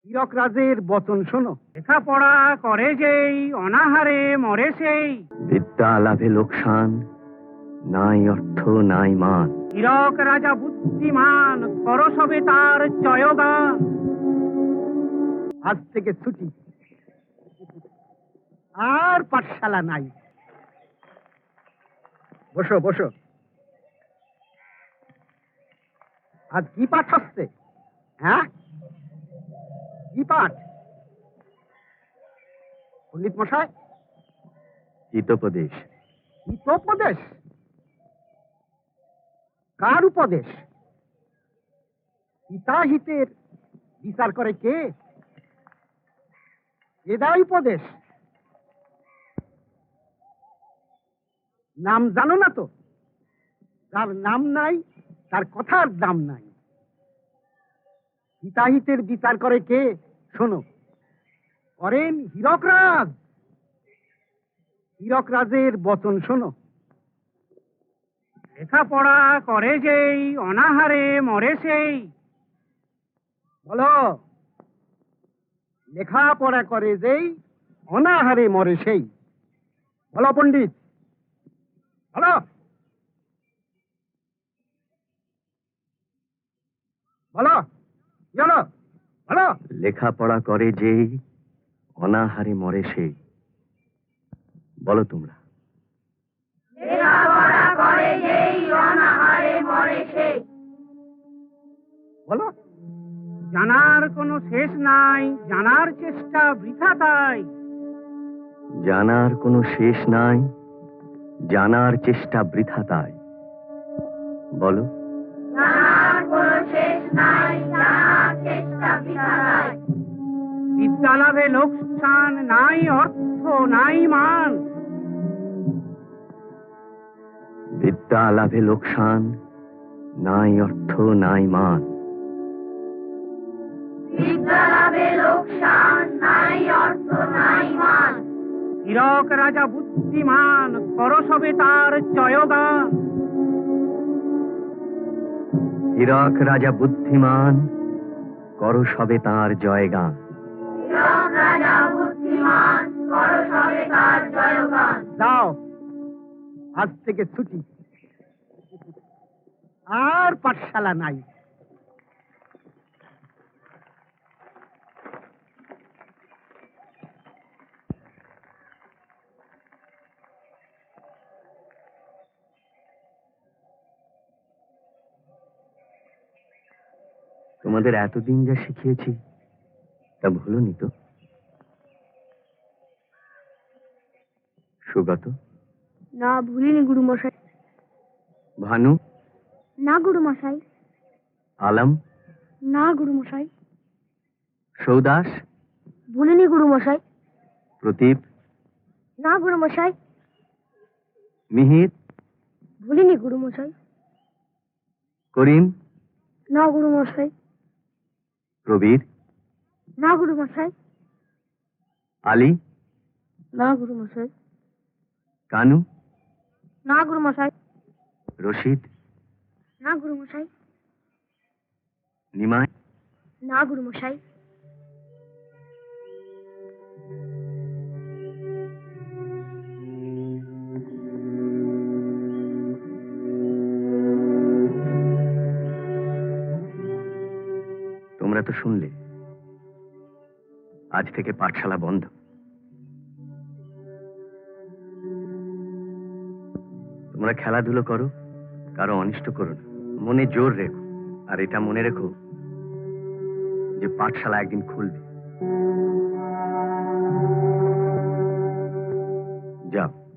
হীরক রাজের বচন শোনো। লেখাপড়া করে যেই অনাহারে মরে সেই। বিদ্যা লাভে লোকসান, নাই অর্থ নাই মান। হীরক রাজা বুদ্ধিমান, কর সবে তার জয়গান। আজ থেকে ছুটি, আর পাঠশালা নাই। বসো বসো। আজ কি পাঠ হচ্ছে? হ্যাঁ, কি পাঠ? পণ্ডিত মশাই, হিতোপদেশ। হিতোপদেশ? কার উপদেশ? হিতাহিতের বিচার করে কে? কে দেয় উপদেশ? নাম জানো না তো? যার নাম নাই তার কথার দাম নাই। হিতাহিতের বিচার করে কে? শোনো, করেন হীরক রাজ। হীরক রাজের বচন শোনো। লেখাপড়া করে যেই অনাহারে মরে সেই। বলো, লেখাপড়া করে যেই অনাহারে মরে সেই। বলো পণ্ডিত, বলো। বলো, বলো, বলো। লেখাপড়া করে যেই অনাহারে মরে সেই। বলো তোমরা। লেখাপড়া করে যেই অনাহারে মরে সেই। বলো। জানার কোনো শেষ নাই, জানার চেষ্টা বৃথা তাই। জানার কোনো শেষ নাই, জানার চেষ্টা বৃথা তাই। বলো। জানার কোনো শেষ নাই, জানার চেষ্টা বৃথা তাই। বিদ্যা লাভে লোকসান, নাই অর্থ নাই মান। বিদ্যা লাভে লোকসান, নাই অর্থ নাই মান। বিদ্যা লাভে লোকসান, নাই অর্থ নাই মান। হীরক রাজা বুদ্ধিমান, কর সবে তার জয়গান। হীরক রাজা বুদ্ধিমান, করো সবে তাঁর জয়গান। হীরক রাজা বুদ্ধিমান, কর সবে তার জয়গান। যাও, আজ থেকে ছুটি, আর পাঠশালা নাই। তোমাদের এতদিন যা শিখিয়েছি তা ভুলোনি তো? সুগত? না, ভুলিনি গুরুমশাই। ভানু? না গুরুমশাই। আলম? না গুরুমশাই। সৌদাস? ভুলিনি গুরুমশাই। প্রদীপ? না গুরুমশাই। মিহির? ভুলিনি গুরুমশাই। করিম? না গুরুমশাই। প্রবীর? না গুরুমশাই। আলী? না গুরুমশাই। কানু? না গুরুমশাই। রশিদ? না গুরুমশাই। নিমাই? না গুরুমশাই। তোমরা তো শুনলে, আজ থেকে পাঠশালা বন্ধ। তোমরা খেলাধুলো করো, কারো অনিষ্ট করো না, মনে জোর রেখো। আর এটা মনে রেখো যে পাঠশালা একদিন খুলবে। যাও।